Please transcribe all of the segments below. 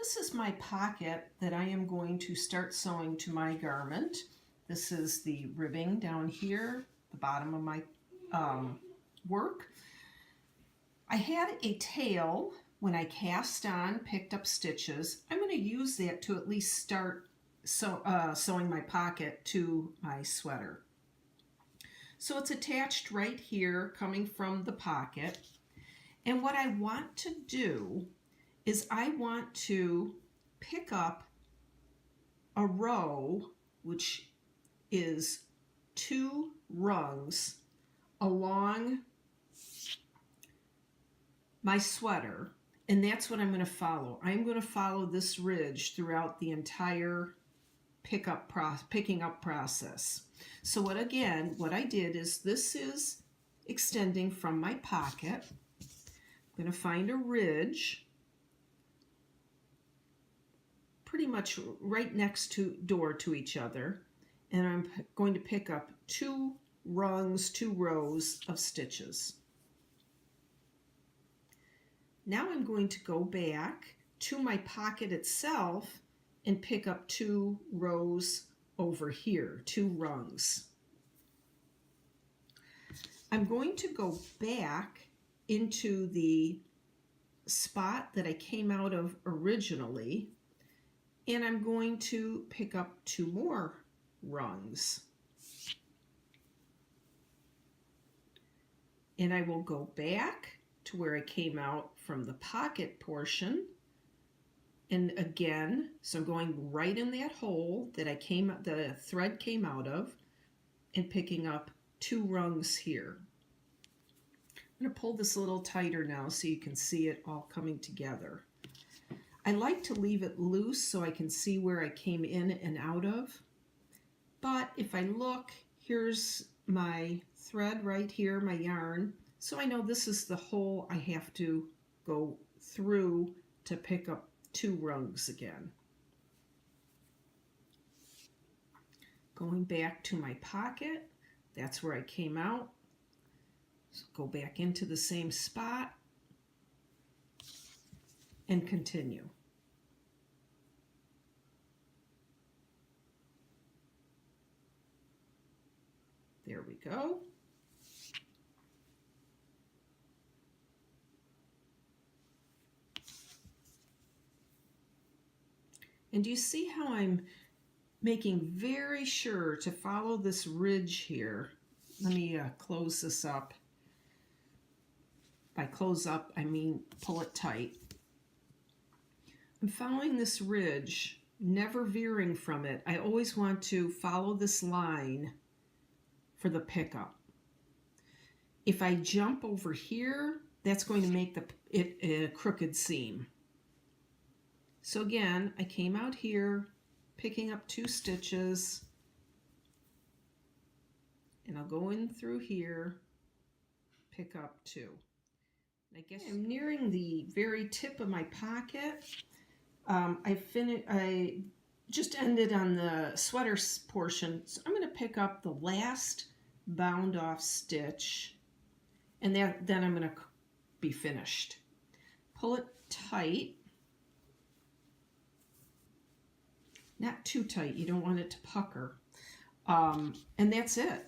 This is my pocket that I am going to start sewing to my garment. This is the ribbing down here, the bottom of my work. I had a tail when I cast on, picked up stitches. I'm going to use that to at least start sewing my pocket to my sweater. So it's attached right here coming from the pocket. And what I want to do is I want to pick up a row, which is 2 rungs along my sweater, and that's what I'm going to follow. I'm going to follow this ridge throughout the entire picking up process. So what I did is this is extending from my pocket. I'm going to find a ridge pretty much right next door to each other, and I'm going to pick up 2 rungs, 2 rows of stitches. Now I'm going to go back to my pocket itself and pick up 2 rows over here, 2 rungs. I'm going to go back into the spot that I came out of originally, and I'm going to pick up 2 more rungs. And I will go back to where I came out from the pocket portion. And again, so I'm going right in that hole that the thread came out of, and picking up 2 rungs here. I'm going to pull this a little tighter now so you can see it all coming together. I like to leave it loose so I can see where I came in and out of. But if I look, here's my thread right here, my yarn. So I know this is the hole I have to go through to pick up 2 rungs again. Going back to my pocket, that's where I came out. So go back into the same spot and continue. There we go. And do you see how I'm making very sure to follow this ridge here? Let me close this up. By close up, I mean pull it tight. I'm following this ridge, never veering from it. I always want to follow this line for the pickup. If I jump over here, that's going to make it a crooked seam. So again, I came out here, picking up 2 stitches, and I'll go in through here, pick up 2. I guess I'm nearing the very tip of my pocket. I just ended on the sweater portion, so I'm going to pick up the last bound off stitch, and then I'm going to be finished. Pull it tight. Not too tight, you don't want it to pucker. And that's it.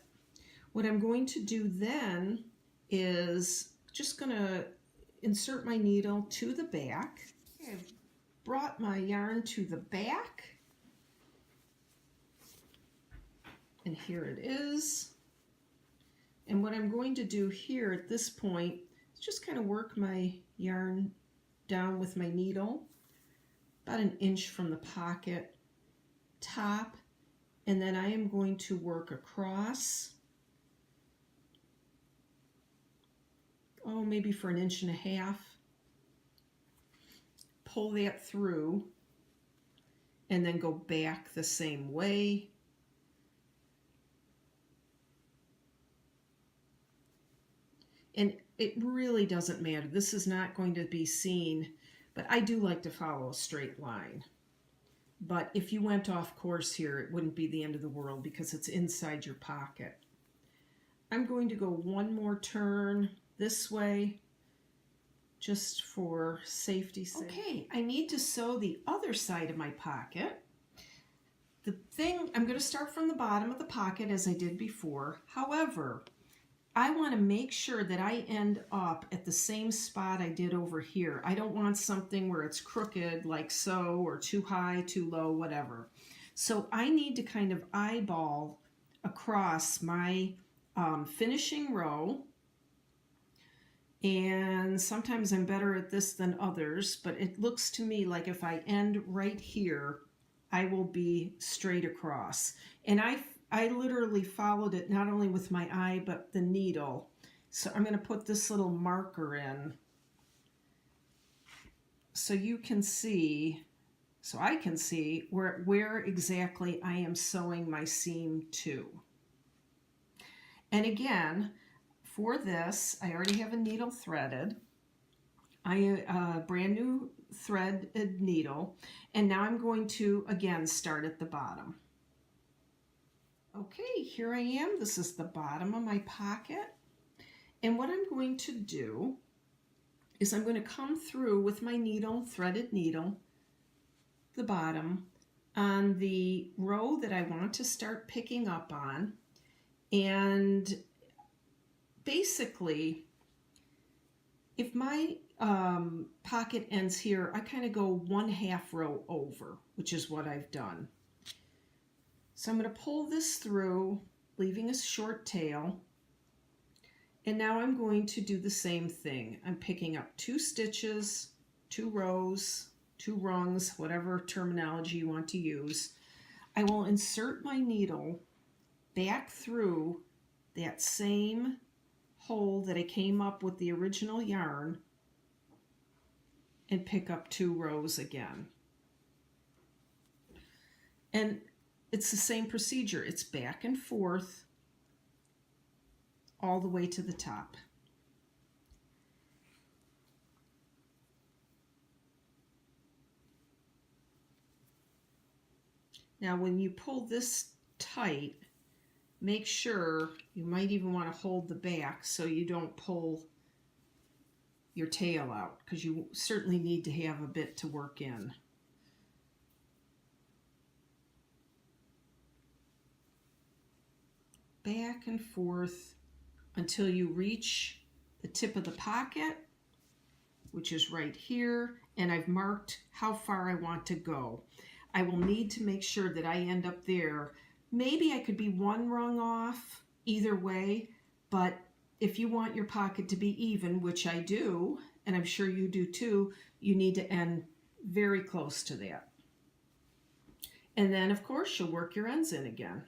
What I'm going to do then is just going to insert my needle to the back. I've brought my yarn to the back, and here it is. And what I'm going to do here at this point is just kind of work my yarn down with my needle about 1 inch from the pocket top, and then I am going to work across, maybe for 1.5 inches, pull that through, and then go back the same way. And it really doesn't matter. This is not going to be seen, but I do like to follow a straight line. But if you went off course here, it wouldn't be the end of the world because it's inside your pocket. I'm going to go 1 more turn this way, just for safety's sake. Okay, I need to sew the other side of my pocket. The thing, I'm going to start from the bottom of the pocket as I did before. However, I want to make sure that I end up at the same spot I did over here. I don't want something where it's crooked like so, or too high, too low, whatever. So I need to kind of eyeball across my finishing row. And sometimes I'm better at this than others, but it looks to me like if I end right here, I will be straight across. And I literally followed it not only with my eye, but the needle. So I'm going to put this little marker in so you can see, so I can see where exactly I am sewing my seam to. And again, for this, I already have a needle threaded. Brand new threaded needle, and now I'm going to again start at the bottom. Okay, here I am. This is the bottom of my pocket, and what I'm going to do is I'm going to come through with my needle, threaded needle, the bottom on the row that I want to start picking up on, and basically if my pocket ends here, I kind of go 1/2 row over, which is what I've done. So I'm going to pull this through, leaving a short tail. And now I'm going to do the same thing. I'm picking up 2 stitches, 2 rows, 2 rungs, whatever terminology you want to use. I will insert my needle back through that same hole that I came up with the original yarn and pick up 2 rows again. And it's the same procedure. It's back and forth all the way to the top. Now when you pull this tight, make sure, you might even want to hold the back so you don't pull your tail out, because you certainly need to have a bit to work in. Back and forth until you reach the tip of the pocket, which is right here, and I've marked how far I want to go. I will need to make sure that I end up there. Maybe I could be 1 rung off either way, but if you want your pocket to be even, which I do, and I'm sure you do too, you need to end very close to that. And then, of course, you'll work your ends in again.